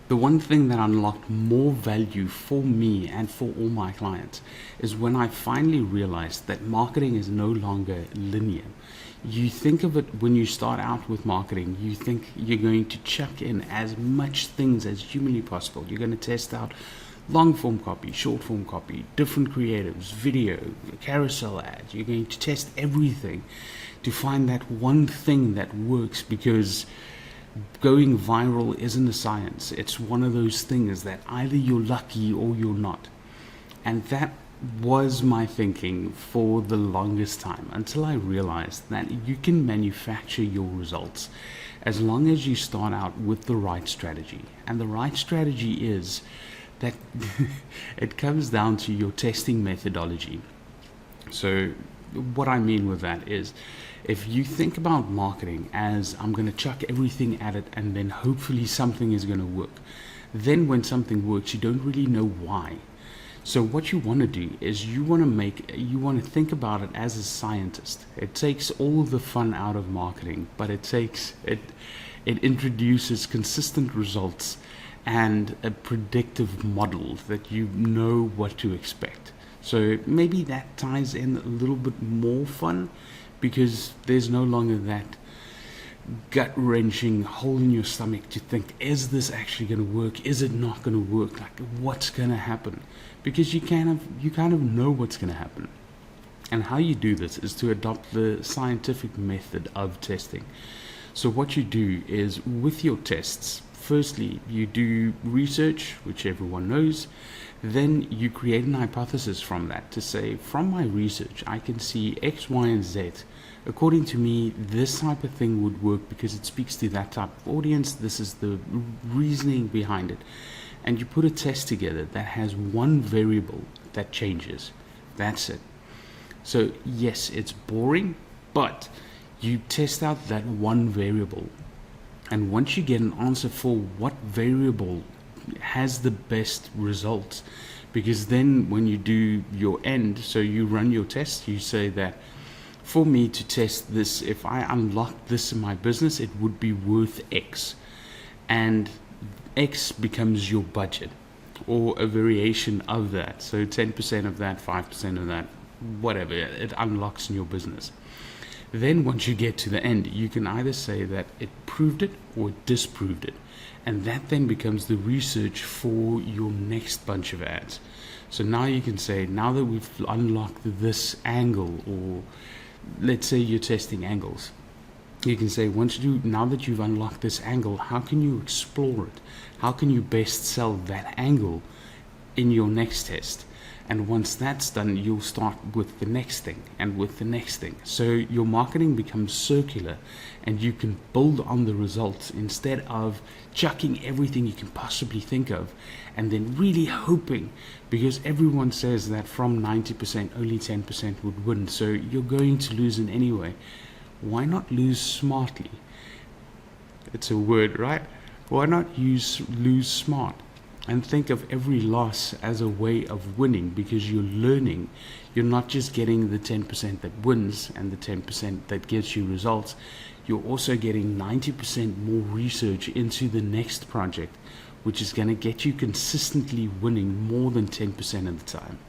The one thing that unlocked more value for me and for all my clients is when I finally realized that marketing is no longer linear. You think of it when you start out with marketing, you think you're going to chuck in as much things as humanly possible. You're going to test out long form copy, short form copy, different creatives, video, carousel ads. You're going to test everything to find that one thing that works, because going viral isn't a science. It's one of those things that either you're lucky or you're not. And that was my thinking for the longest time, until I realized that you can manufacture your results as long as you start out with the right strategy. And the right strategy is that it comes down to your testing methodology. So what I mean with that is, if you think about marketing as I'm going to chuck everything at it and then hopefully something is going to work, then when something works, you don't really know why. So what you want to do is you want to think about it as a scientist. It takes all the fun out of marketing, but it introduces consistent results and a predictive model that you know what to expect. So maybe that ties in a little bit more fun, because there's no longer that gut-wrenching hole in your stomach to think, is this actually going to work? Is it not going to work? Like, what's going to happen? Because you kind of know what's going to happen. And how you do this is to adopt the scientific method of testing. So what you do is, with your tests, firstly, you do research, which everyone knows. Then you create an hypothesis from that to say, from my research, I can see X, Y, and Z. According to me, this type of thing would work because it speaks to that type of audience. This is the reasoning behind it. And you put a test together that has one variable that changes. That's it. So yes, it's boring, but you test out that one variable. And once you get an answer for what variable has the best results, because then when you do your end, so you run your test, you say that for me to test this, if I unlock this in my business, it would be worth X. And X becomes your budget, or a variation of that. So 10% of that, 5% of that, whatever, it unlocks in your business. Then once you get to the end, you can either say that it proved it or it disproved it. And that then becomes the research for your next bunch of ads. So now you can say, now that we've unlocked this angle, or let's say you're testing angles, you can say, now that you've unlocked this angle, how can you explore it? How can you best sell that angle in your next test? And once that's done, you'll start with the next thing and with the next thing. So your marketing becomes circular, and you can build on the results instead of chucking everything you can possibly think of and then really hoping, because everyone says that from 90%, only 10% would win. So you're going to lose in any way. Why not lose smartly? It's a word, right? Why not lose smart? And think of every loss as a way of winning, because you're learning. You're not just getting the 10% that wins and the 10% that gets you results. You're also getting 90% more research into the next project, which is going to get you consistently winning more than 10% of the time.